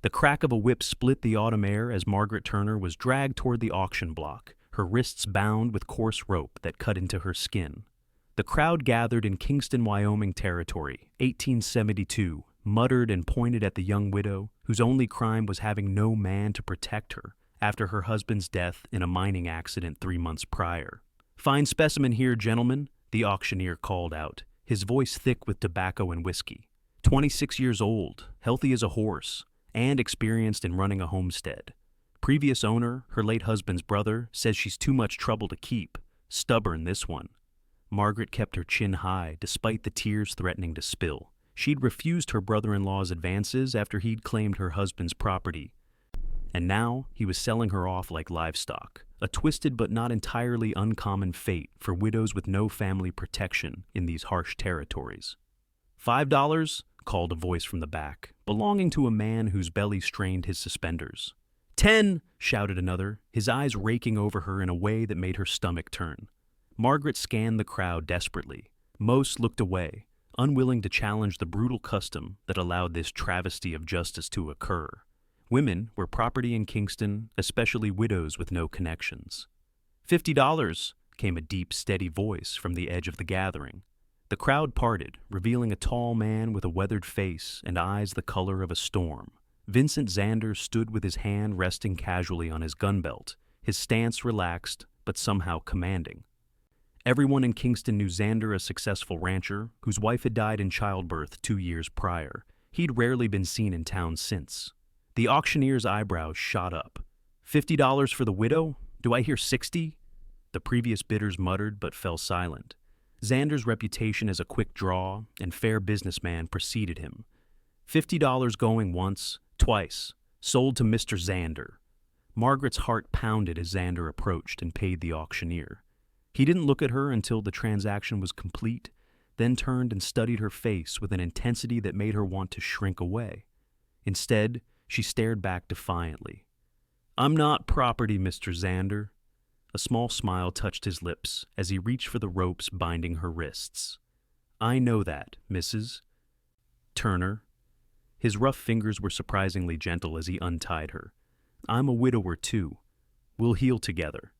The crack of a whip split the autumn air as Margaret Turner was dragged toward the auction block, her wrists bound with coarse rope that cut into her skin. The crowd gathered in Kingston, Wyoming territory, 1872, muttered and pointed at the young widow, whose only crime was having no man to protect her after her husband's death in a mining accident 3 months prior. "Fine specimen here, gentlemen," the auctioneer called out, his voice thick with tobacco and whiskey. 26 years old, healthy as a horse, and experienced in running a homestead. Previous owner, her late husband's brother, says she's too much trouble to keep. Stubborn, this one. Margaret kept her chin high, despite the tears threatening to spill. She'd refused her brother-in-law's advances after he'd claimed her husband's property. And now he was selling her off like livestock, a twisted but not entirely uncommon fate for widows with no family protection in these harsh territories. $5, called a voice from the back, belonging to a man whose belly strained his suspenders. 10, shouted another, his eyes raking over her in a way that made her stomach turn. Margaret scanned the crowd desperately. Most looked away, unwilling to challenge the brutal custom that allowed this travesty of justice to occur. Women were property in Kingston, especially widows with no connections. $50, came a deep, steady voice from the edge of the gathering. The crowd parted, revealing a tall man with a weathered face and eyes the color of a storm. Vincent Zander stood with his hand resting casually on his gun belt, his stance relaxed but somehow commanding. Everyone in Kingston knew Zander, a successful rancher whose wife had died in childbirth 2 years prior. He'd rarely been seen in town since. The auctioneer's eyebrows shot up. $50 for the widow? Do I hear 60? The previous bidders muttered but fell silent. Zander's reputation as a quick draw and fair businessman preceded him. $50 going once, twice, sold to Mr. Zander. Margaret's heart pounded as Zander approached and paid the auctioneer. He didn't look at her until the transaction was complete, then turned and studied her face with an intensity that made her want to shrink away. Instead, she stared back defiantly. "I'm not property, Mr. Zander." A small smile touched his lips as he reached for the ropes binding her wrists. "I know that, Mrs. Turner." His rough fingers were surprisingly gentle as he untied her. "I'm a widower, too. We'll heal together."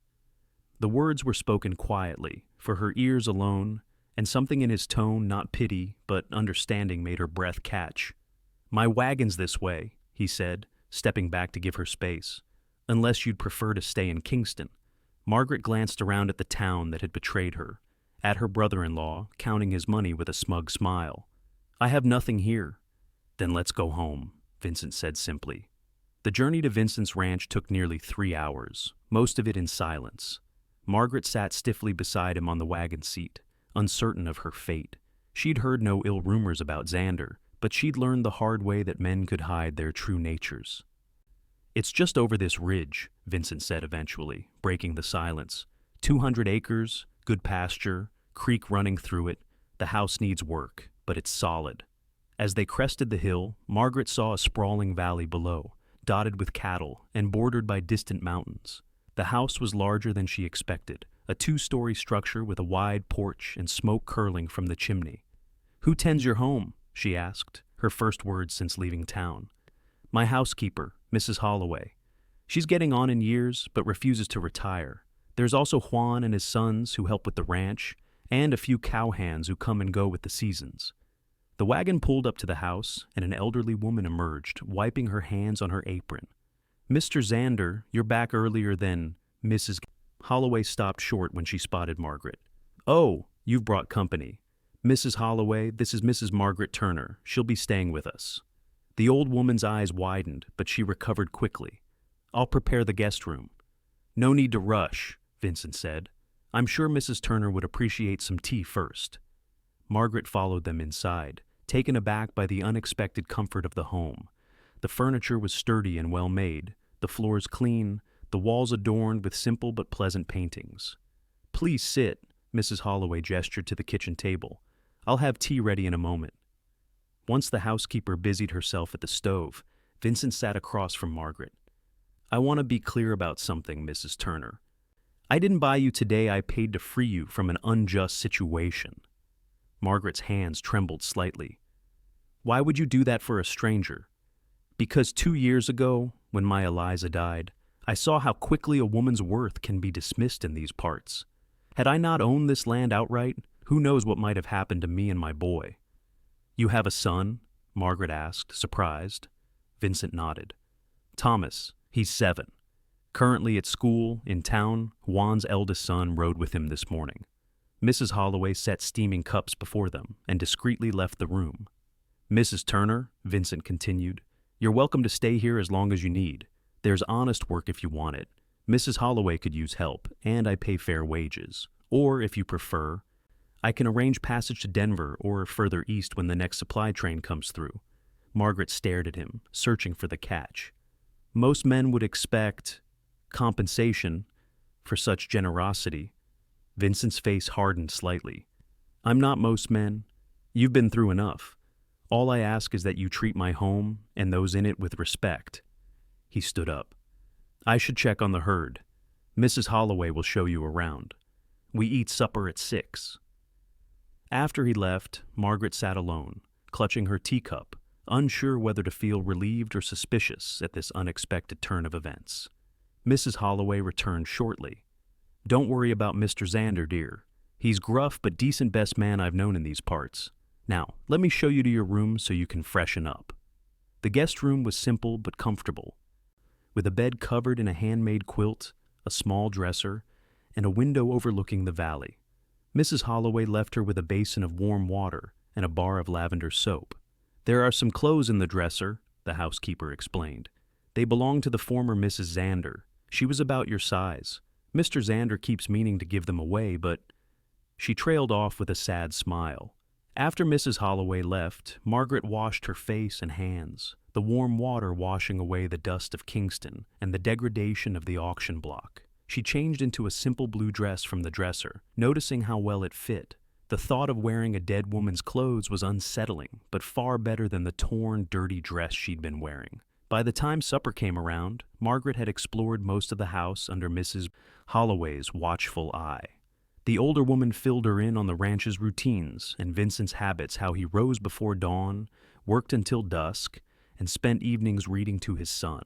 The words were spoken quietly, for her ears alone, and something in his tone, not pity, but understanding, made her breath catch. "My wagon's this way," he said, stepping back to give her space. "Unless you'd prefer to stay in Kingston." Margaret glanced around at the town that had betrayed her, at her brother-in-law, counting his money with a smug smile. "I have nothing here." "Then let's go home," Vincent said simply. The journey to Vincent's ranch took nearly 3 hours, most of it in silence. Margaret sat stiffly beside him on the wagon seat, uncertain of her fate. She'd heard no ill rumors about Zander, but she'd learned the hard way that men could hide their true natures. "It's just over this ridge," Vincent said eventually, breaking the silence. 200 acres, good pasture, creek running through it. The house needs work, but it's solid. As they crested the hill, Margaret saw a sprawling valley below, dotted with cattle and bordered by distant mountains. The house was larger than she expected, a 2-story structure with a wide porch and smoke curling from the chimney. "Who tends your home?" she asked, her first words since leaving town. "My housekeeper, Mrs. Holloway. She's getting on in years, but refuses to retire. There's also Juan and his sons who help with the ranch, and a few cowhands who come and go with the seasons." The wagon pulled up to the house, and an elderly woman emerged, wiping her hands on her apron. "Mr. Zander, you're back earlier than Mrs. Holloway stopped short when she spotted Margaret. "Oh, you've brought company. Mrs. Holloway, this is Mrs. Margaret Turner. She'll be staying with us." The old woman's eyes widened, but she recovered quickly. "I'll prepare the guest room." "No need to rush," Vincent said. "I'm sure Mrs. Turner would appreciate some tea first." Margaret followed them inside, taken aback by the unexpected comfort of the home. The furniture was sturdy and well made, the floors clean, the walls adorned with simple but pleasant paintings. "Please sit," Mrs. Holloway gestured to the kitchen table. "I'll have tea ready in a moment." Once the housekeeper busied herself at the stove, Vincent sat across from Margaret. "I want to be clear about something, Mrs. Turner. I didn't buy you today. I paid to free you from an unjust situation." Margaret's hands trembled slightly. "Why would you do that for a stranger?" Because 2 years ago, when my Eliza died, I saw how quickly a woman's worth can be dismissed in these parts. Had I not owned this land outright, who knows what might have happened to me and my boy. You have a son? Margaret asked, surprised. Vincent nodded. Thomas, he's 7. Currently at school, in town, Juan's eldest son rode with him this morning. Mrs. Holloway set steaming cups before them and discreetly left the room. Mrs. Turner, Vincent continued, you're welcome to stay here as long as you need. There's honest work if you want it. Mrs. Holloway could use help, and I pay fair wages. Or, if you prefer, I can arrange passage to Denver or further east when the next supply train comes through. Margaret stared at him, searching for the catch. Most men would expect compensation for such generosity. Vincent's face hardened slightly. I'm not most men. You've been through enough. All I ask is that you treat my home and those in it with respect. He stood up. I should check on the herd. Mrs. Holloway will show you around. We eat supper at 6. After he left, Margaret sat alone, clutching her teacup, unsure whether to feel relieved or suspicious at this unexpected turn of events. Mrs. Holloway returned shortly. Don't worry about Mr. Zander, dear. He's gruff but decent best man I've known in these parts. Now, let me show you to your room so you can freshen up. The guest room was simple but comfortable, with a bed covered in a handmade quilt, a small dresser, and a window overlooking the valley. Mrs. Holloway left her with a basin of warm water and a bar of lavender soap. There are some clothes in the dresser, the housekeeper explained. They belong to the former Mrs. Zander. She was about your size. Mr. Zander keeps meaning to give them away, but... She trailed off with a sad smile. After Mrs. Holloway left, Margaret washed her face and hands, the warm water washing away the dust of Kingston and the degradation of the auction block. She changed into a simple blue dress from the dresser, noticing how well it fit. The thought of wearing a dead woman's clothes was unsettling, but far better than the torn, dirty dress she'd been wearing. By the time supper came around, Margaret had explored most of the house under Mrs. Holloway's watchful eye. The older woman filled her in on the ranch's routines and Vincent's habits, how he rose before dawn, worked until dusk, and spent evenings reading to his son.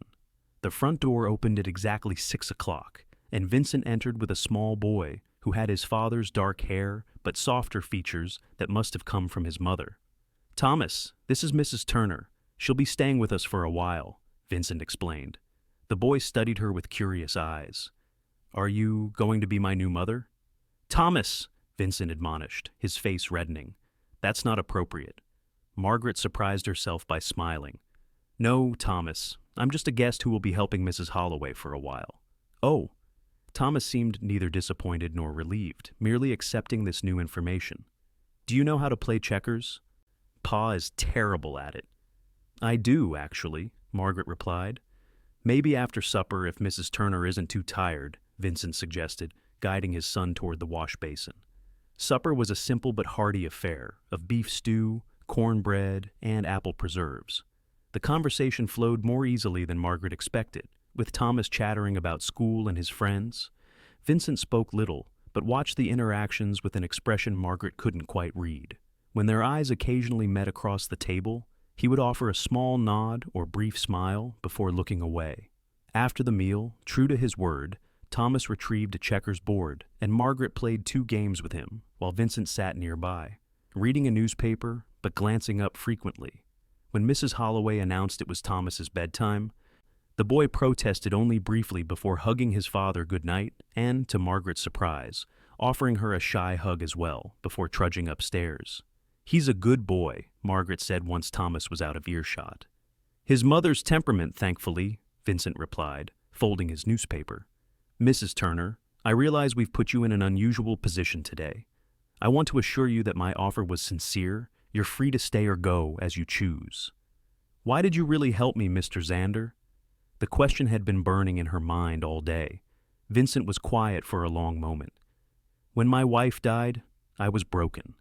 The front door opened at exactly 6 o'clock, and Vincent entered with a small boy who had his father's dark hair but softer features that must have come from his mother. Thomas, this is Mrs. Turner. She'll be staying with us for a while, Vincent explained. The boy studied her with curious eyes. Are you going to be my new mother? Thomas, Vincent admonished, his face reddening. That's not appropriate. Margaret surprised herself by smiling. No, Thomas, I'm just a guest who will be helping Mrs. Holloway for a while. Oh. Thomas seemed neither disappointed nor relieved, merely accepting this new information. Do you know how to play checkers? Pa is terrible at it. I do, actually, Margaret replied. Maybe after supper, if Mrs. Turner isn't too tired, Vincent suggested, guiding his son toward the wash basin. Supper was a simple but hearty affair of beef stew, cornbread, and apple preserves. The conversation flowed more easily than Margaret expected, with Thomas chattering about school and his friends. Vincent spoke little, but watched the interactions with an expression Margaret couldn't quite read. When their eyes occasionally met across the table, he would offer a small nod or brief smile before looking away. After the meal, true to his word, Thomas retrieved a checkers board, and Margaret played 2 games with him, while Vincent sat nearby, reading a newspaper, but glancing up frequently. When Mrs. Holloway announced it was Thomas's bedtime, the boy protested only briefly before hugging his father goodnight and, to Margaret's surprise, offering her a shy hug as well, before trudging upstairs. He's a good boy, Margaret said once Thomas was out of earshot. His mother's temperament, thankfully, Vincent replied, folding his newspaper. Mrs. Turner, I realize we've put you in an unusual position today. I want to assure you that my offer was sincere. You're free to stay or go as you choose. Why did you really help me, Mr. Zander? The question had been burning in her mind all day. Vincent was quiet for a long moment. When my wife died, I was broken.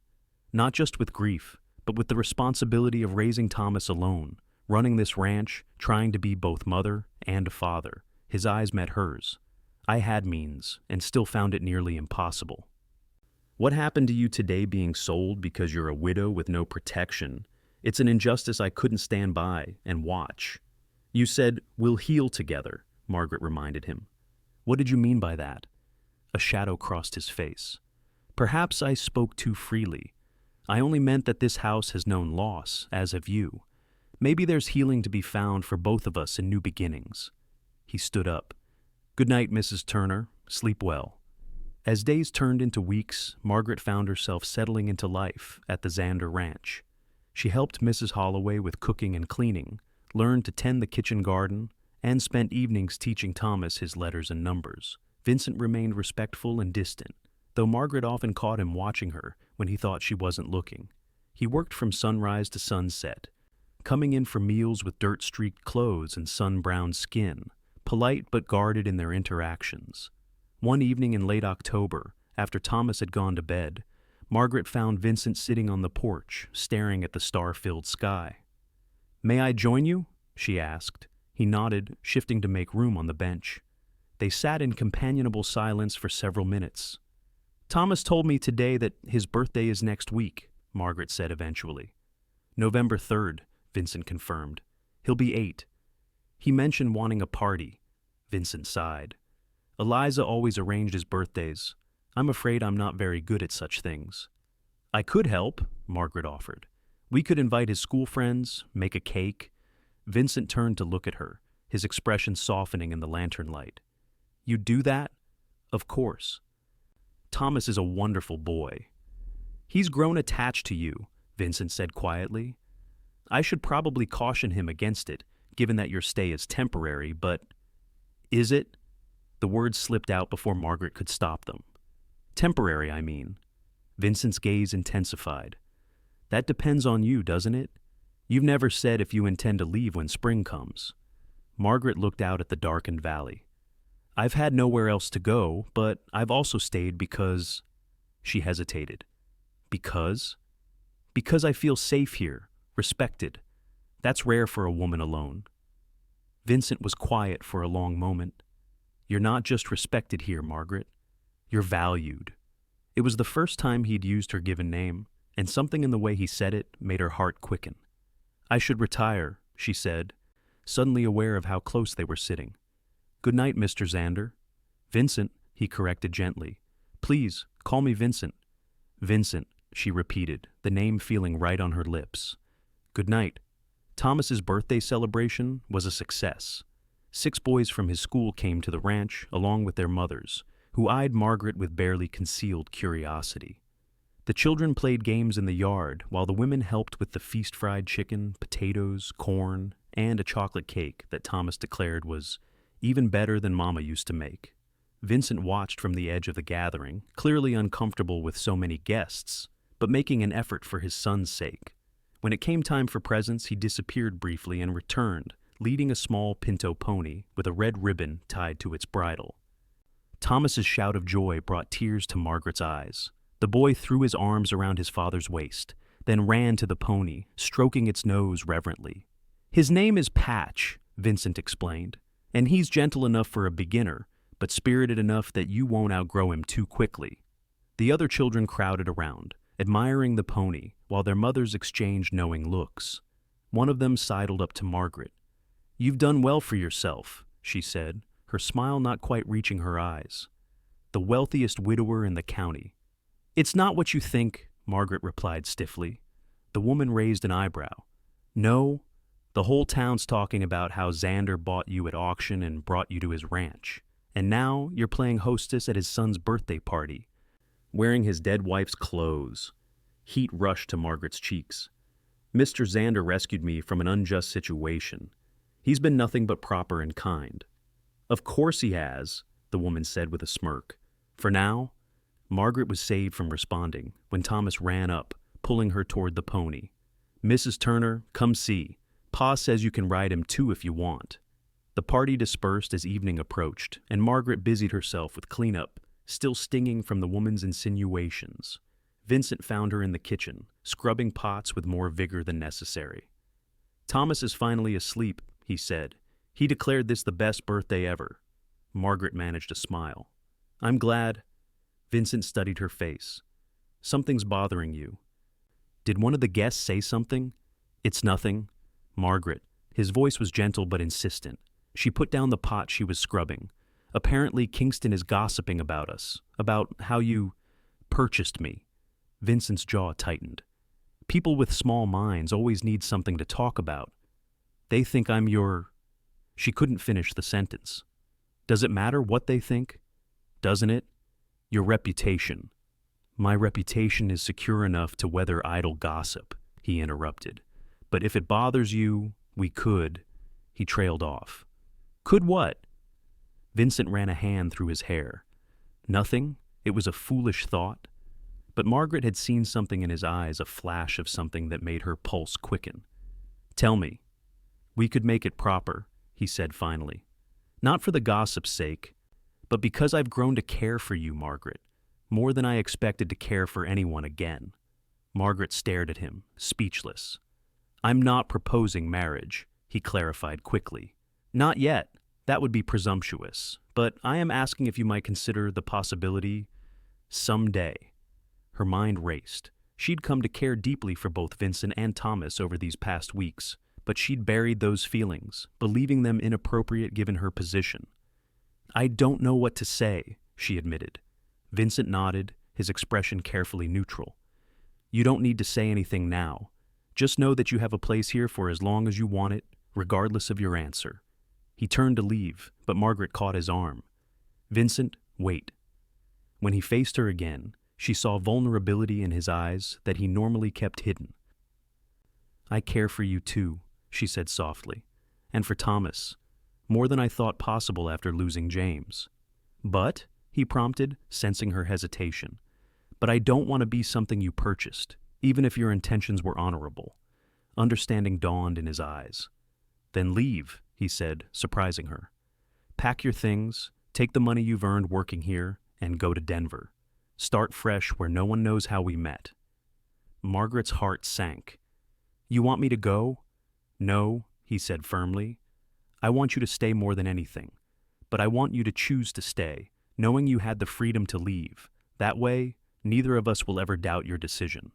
Not just with grief, but with the responsibility of raising Thomas alone, running this ranch, trying to be both mother and father. His eyes met hers. I had means, and still found it nearly impossible. What happened to you today being sold because you're a widow with no protection? It's an injustice I couldn't stand by and watch. You said, "We'll heal together," Margaret reminded him. What did you mean by that? A shadow crossed his face. Perhaps I spoke too freely. I only meant that this house has known loss, as have you. Maybe there's healing to be found for both of us in new beginnings. He stood up. Good night, Mrs. Turner. Sleep well. As days turned into weeks, Margaret found herself settling into life at the Zander Ranch. She helped Mrs. Holloway with cooking and cleaning, learned to tend the kitchen garden, and spent evenings teaching Thomas his letters and numbers. Vincent remained respectful and distant, though Margaret often caught him watching her when he thought she wasn't looking. He worked from sunrise to sunset, coming in for meals with dirt-streaked clothes and sun-browned skin, polite but guarded in their interactions. One evening in late October, after Thomas had gone to bed, Margaret found Vincent sitting on the porch, staring at the star-filled sky. "May I join you?" she asked. He nodded, shifting to make room on the bench. They sat in companionable silence for several minutes. "Thomas told me today that his birthday is next week," Margaret said eventually. "November 3rd, Vincent confirmed. "He'll be 8. He mentioned wanting a party." Vincent sighed. "Eliza always arranged his birthdays. I'm afraid I'm not very good at such things." "I could help," Margaret offered. "We could invite his school friends, make a cake." Vincent turned to look at her, his expression softening in the lantern light. "You'd do that?" "Of course." "Thomas is a wonderful boy." "He's grown attached to you," Vincent said quietly. "I should probably caution him against it, given that your stay is temporary, but—" "Is it?" The words slipped out before Margaret could stop them. "Temporary, I mean." Vincent's gaze intensified. "That depends on you, doesn't it? You've never said if you intend to leave when spring comes." Margaret looked out at the darkened valley. "I've had nowhere else to go, but I've also stayed because—" She hesitated. "Because?" "Because I feel safe here, respected. That's rare for a woman alone." Vincent was quiet for a long moment. "You're not just respected here, Margaret. You're valued." It was the first time he'd used her given name, and something in the way he said it made her heart quicken. "I should retire," she said, suddenly aware of how close they were sitting. "Good night, Mr. Zander." "Vincent," he corrected gently. "Please, call me Vincent." "Vincent," she repeated, the name feeling right on her lips. "Good night." Thomas's birthday celebration was a success. 6 boys from his school came to the ranch, along with their mothers, who eyed Margaret with barely concealed curiosity. The children played games in the yard, while the women helped with the feast-fried chicken, potatoes, corn, and a chocolate cake that Thomas declared was even better than Mama used to make. Vincent watched from the edge of the gathering, clearly uncomfortable with so many guests, but making an effort for his son's sake. When it came time for presents, he disappeared briefly and returned, leading a small pinto pony with a red ribbon tied to its bridle. Thomas's shout of joy brought tears to Margaret's eyes. The boy threw his arms around his father's waist, then ran to the pony, stroking its nose reverently. "His name is Patch," Vincent explained, "and he's gentle enough for a beginner, but spirited enough that you won't outgrow him too quickly." The other children crowded around, admiring the pony, while their mothers exchanged knowing looks. One of them sidled up to Margaret. "You've done well for yourself," she said, her smile not quite reaching her eyes. "The wealthiest widower in the county." "It's not what you think," Margaret replied stiffly. The woman raised an eyebrow. "No? The whole town's talking about how Zander bought you at auction and brought you to his ranch. And now you're playing hostess at his son's birthday party, wearing his dead wife's clothes." Heat rushed to Margaret's cheeks. "Mr. Zander rescued me from an unjust situation. He's been nothing but proper and kind." "Of course he has," the woman said with a smirk. "For now." Margaret was saved from responding when Thomas ran up, pulling her toward the pony. "Mrs. Turner, come see. Pa says you can ride him too if you want." The party dispersed as evening approached, and Margaret busied herself with cleanup, still stinging from the woman's insinuations. Vincent found her in the kitchen, scrubbing pots with more vigor than necessary. "Thomas is finally asleep," he said. "He declared this the best birthday ever." Margaret managed a smile. "I'm glad." Vincent studied her face. "Something's bothering you." "Did one of the guests say something?" "It's nothing." "Margaret," His voice was gentle but insistent. She put down the pot she was scrubbing. Apparently, Kingston is gossiping about us, about how you purchased me. Vincent's jaw tightened. People with small minds always need something to talk about. They think I'm your... She couldn't finish the sentence. Does it matter what they think? Doesn't it? Your reputation. My reputation is secure enough to weather idle gossip, he interrupted. But if it bothers you, we could... He trailed off. Could what? Vincent ran a hand through his hair. Nothing. It was a foolish thought. But Margaret had seen something in his eyes, a flash of something that made her pulse quicken. Tell me. We could make it proper, he said finally. Not for the gossip's sake, but because I've grown to care for you, Margaret, more than I expected to care for anyone again. Margaret stared at him, speechless. I'm not proposing marriage, he clarified quickly. Not yet. That would be presumptuous. But I am asking if you might consider the possibility someday. Her mind raced. She'd come to care deeply for both Vincent and Thomas over these past weeks, but she'd buried those feelings, believing them inappropriate given her position. I don't know what to say, she admitted. Vincent nodded, his expression carefully neutral. You don't need to say anything now. Just know that you have a place here for as long as you want it, regardless of your answer. He turned to leave, but Margaret caught his arm. Vincent, wait. When he faced her again, she saw vulnerability in his eyes that he normally kept hidden. I care for you too, she said softly, and for Thomas, more than I thought possible after losing James. But, he prompted, sensing her hesitation, but I don't want to be something you purchased, even if your intentions were honorable. Understanding dawned in his eyes. Then leave, he said, surprising her. Pack your things, take the money you've earned working here, and go to Denver. Start fresh where no one knows how we met. Margaret's heart sank. You want me to go? No, he said firmly. I want you to stay more than anything. But I want you to choose to stay, knowing you had the freedom to leave. That way, neither of us will ever doubt your decision.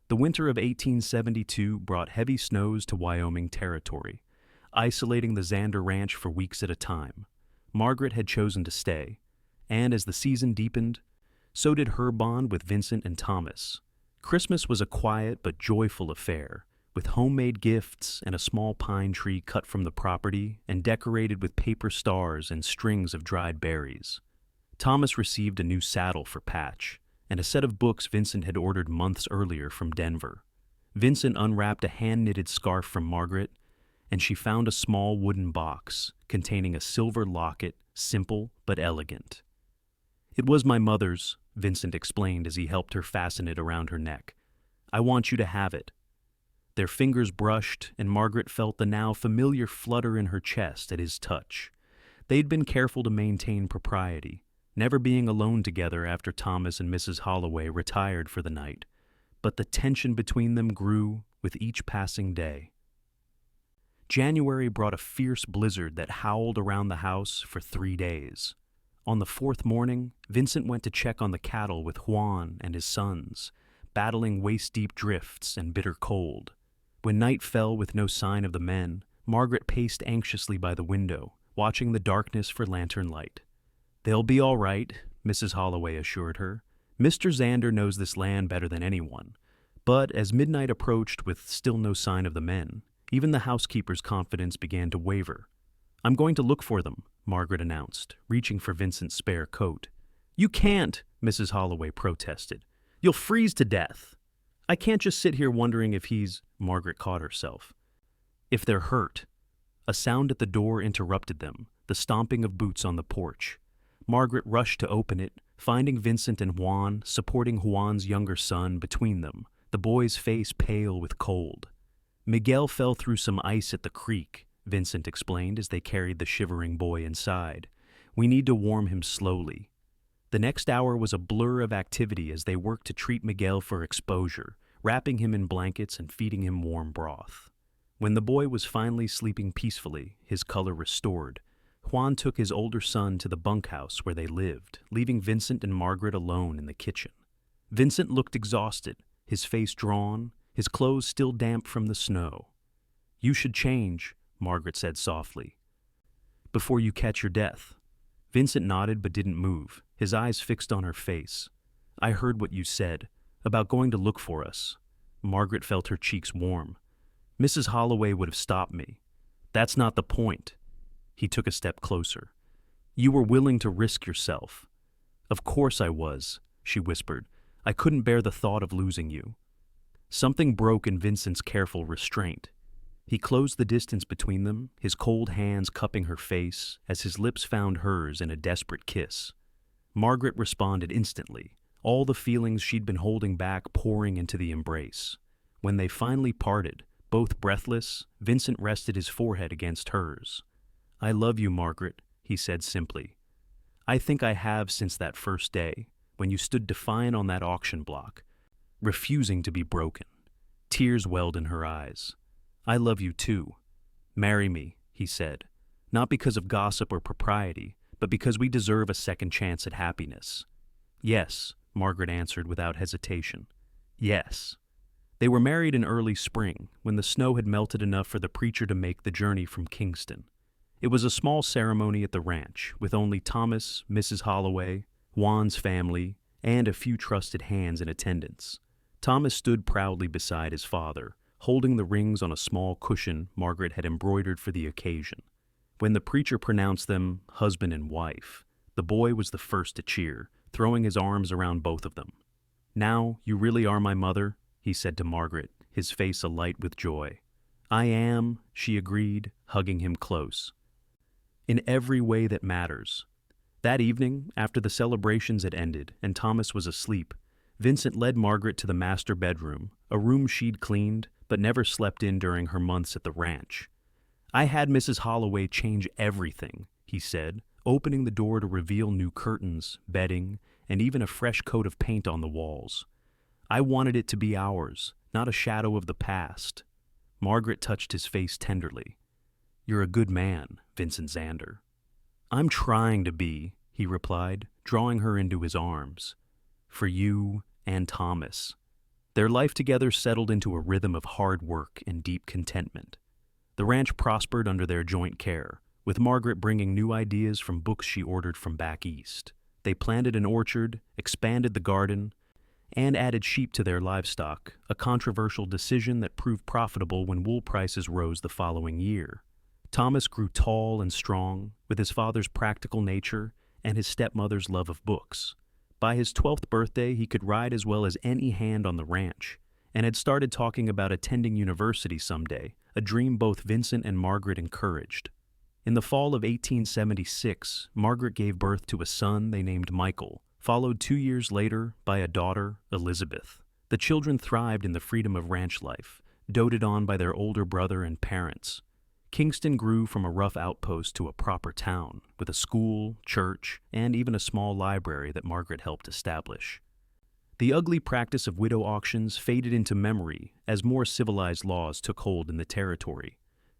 The winter of 1872 brought heavy snows to Wyoming territory, isolating the Zander ranch for weeks at a time. Margaret had chosen to stay, and as the season deepened, so did her bond with Vincent and Thomas. Christmas was a quiet but joyful affair, with homemade gifts and a small pine tree cut from the property and decorated with paper stars and strings of dried berries. Thomas received a new saddle for Patch, and a set of books Vincent had ordered months earlier from Denver. Vincent unwrapped a hand-knitted scarf from Margaret, and she found a small wooden box containing a silver locket, simple but elegant. It was my mother's, Vincent explained as he helped her fasten it around her neck. I want you to have it. Their fingers brushed, and Margaret felt the now familiar flutter in her chest at his touch. They'd been careful to maintain propriety, never being alone together after Thomas and Mrs. Holloway retired for the night, but the tension between them grew with each passing day. January brought a fierce blizzard that howled around the house for 3 days. On the 4th morning, Vincent went to check on the cattle with Juan and his sons, battling waist-deep drifts and bitter cold. When night fell with no sign of the men, Margaret paced anxiously by the window, watching the darkness for lantern light. They'll be all right, Mrs. Holloway assured her. Mr. Zander knows this land better than anyone. But as midnight approached with still no sign of the men, even the housekeeper's confidence began to waver. I'm going to look for them, Margaret announced, reaching for Vincent's spare coat. You can't, Mrs. Holloway protested. You'll freeze to death. I can't just sit here wondering if he's... Margaret caught herself. If they're hurt. A sound at the door interrupted them, the stomping of boots on the porch. Margaret rushed to open it, finding Vincent and Juan supporting Juan's younger son between them, the boy's face pale with cold. Miguel fell through some ice at the creek, Vincent explained as they carried the shivering boy inside. We need to warm him slowly. The next hour was a blur of activity as they worked to treat Miguel for exposure, wrapping him in blankets and feeding him warm broth. When the boy was finally sleeping peacefully, his color restored, Juan took his older son to the bunkhouse where they lived, leaving Vincent and Margaret alone in the kitchen. Vincent looked exhausted, his face drawn, his clothes still damp from the snow. You should change, Margaret said softly, before you catch your death. Vincent nodded but didn't move, his eyes fixed on her face. I heard what you said, about going to look for us. Margaret felt her cheeks warm. Mrs. Holloway would have stopped me. That's not the point. He took a step closer. You were willing to risk yourself. Of course I was, she whispered. I couldn't bear the thought of losing you. Something broke in Vincent's careful restraint. He closed the distance between them, his cold hands cupping her face as his lips found hers in a desperate kiss. Margaret responded instantly, all the feelings she'd been holding back pouring into the embrace. When they finally parted, both breathless, Vincent rested his forehead against hers. I love you, Margaret, he said simply. I think I have since that first day, when you stood defiant on that auction block, refusing to be broken. Tears welled in her eyes. I love you too. Marry me, he said, not because of gossip or propriety, but because we deserve a second chance at happiness. Yes, Margaret answered without hesitation. Yes. They were married in early spring, when the snow had melted enough for the preacher to make the journey from Kingston. It was a small ceremony at the ranch, with only Thomas, Mrs. Holloway, Juan's family, and a few trusted hands in attendance. Thomas stood proudly beside his father, holding the rings on a small cushion Margaret had embroidered for the occasion. When the preacher pronounced them husband and wife, the boy was the first to cheer, throwing his arms around both of them. Now you really are my mother, he said to Margaret, his face alight with joy. I am, she agreed, hugging him close. In every way that matters. That evening, after the celebrations had ended and Thomas was asleep, Vincent led Margaret to the master bedroom, a room she'd cleaned but never slept in during her months at the ranch. I had Mrs. Holloway change everything, he said, opening the door to reveal new curtains, bedding, and even a fresh coat of paint on the walls. I wanted it to be ours, not a shadow of the past. Margaret touched his face tenderly. You're a good man, Vincent Zander. I'm trying to be, he replied, drawing her into his arms. For you and Thomas. Their life together settled into a rhythm of hard work and deep contentment. The ranch prospered under their joint care, with Margaret bringing new ideas from books she ordered from back east. They planted an orchard, expanded the garden, and added sheep to their livestock, a controversial decision that proved profitable when wool prices rose the following year. Thomas grew tall and strong, with his father's practical nature and his stepmother's love of books. By his 12th birthday, he could ride as well as any hand on the ranch, and had started talking about attending university someday, a dream both Vincent and Margaret encouraged. In the fall of 1876, Margaret gave birth to a son they named Michael, followed 2 years later by a daughter, Elizabeth. The children thrived in the freedom of ranch life, doted on by their older brother and parents. Kingston grew from a rough outpost to a proper town, with a school, church, and even a small library that Margaret helped establish. The ugly practice of widow auctions faded into memory as more civilized laws took hold in the territory.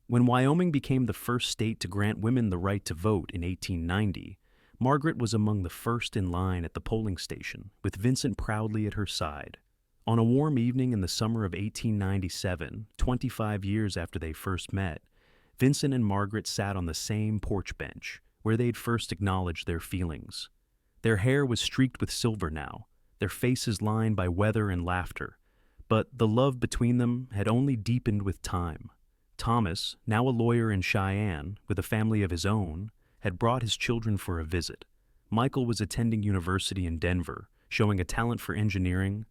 When Wyoming became the first state to grant women the right to vote in 1890, Margaret was among the first in line at the polling station, with Vincent proudly at her side. On a warm evening in the summer of 1897, 25 years after they first met, Vincent and Margaret sat on the same porch bench, where they'd first acknowledged their feelings. Their hair was streaked with silver now, their faces lined by weather and laughter, but the love between them had only deepened with time. Thomas, now a lawyer in Cheyenne, with a family of his own, had brought his children for a visit. Michael was attending university in Denver, showing a talent for engineering,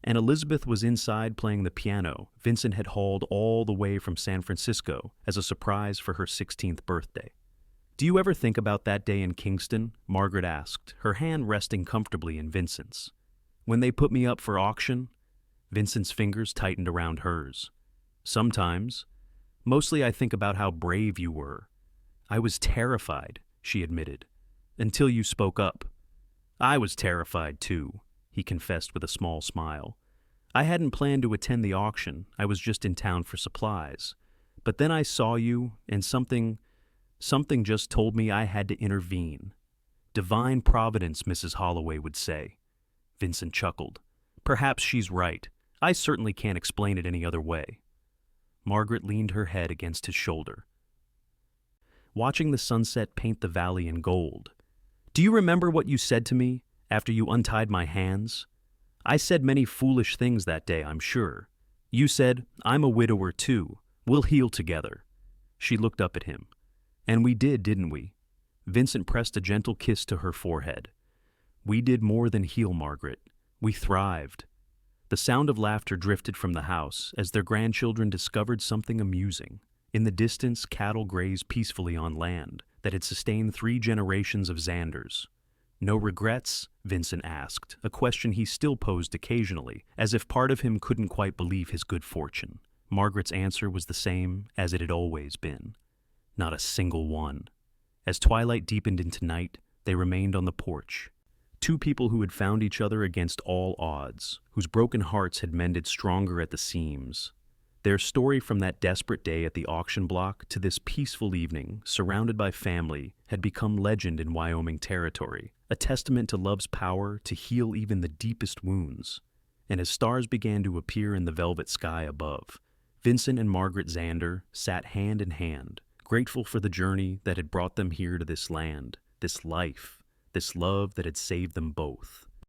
and Elizabeth was inside playing the piano Vincent had hauled all the way from San Francisco as a surprise for her 16th birthday. Do you ever think about that day in Kingston? Margaret asked, her hand resting comfortably in Vincent's. When they put me up for auction? Vincent's fingers tightened around hers. Sometimes. Mostly I think about how brave you were. I was terrified, she admitted, until you spoke up. I was terrified too, he confessed with a small smile. I hadn't planned to attend the auction, I was just in town for supplies. But then I saw you, and something just told me I had to intervene. Divine providence, Mrs. Holloway would say. Vincent chuckled. Perhaps she's right. I certainly can't explain it any other way. Margaret leaned her head against his shoulder. Watching the sunset paint the valley in gold. Do you remember what you said to me after you untied my hands? I said many foolish things that day, I'm sure. You said, I'm a widower too. We'll heal together. She looked up at him. And we did, didn't we? Vincent pressed a gentle kiss to her forehead. We did more than heal, Margaret. We thrived. The sound of laughter drifted from the house as their grandchildren discovered something amusing. In the distance, cattle grazed peacefully on land that had sustained 3 generations of Zanders. No regrets? Vincent asked, a question he still posed occasionally, as if part of him couldn't quite believe his good fortune. Margaret's answer was the same as it had always been. Not a single one. As twilight deepened into night, they remained on the porch. 2 people who had found each other against all odds, whose broken hearts had mended stronger at the seams. Their story from that desperate day at the auction block to this peaceful evening, surrounded by family, had become legend in Wyoming territory, a testament to love's power to heal even the deepest wounds. And as stars began to appear in the velvet sky above, Vincent and Margaret Zander sat hand in hand, grateful for the journey that had brought them here to this land, this life, this love that had saved them both.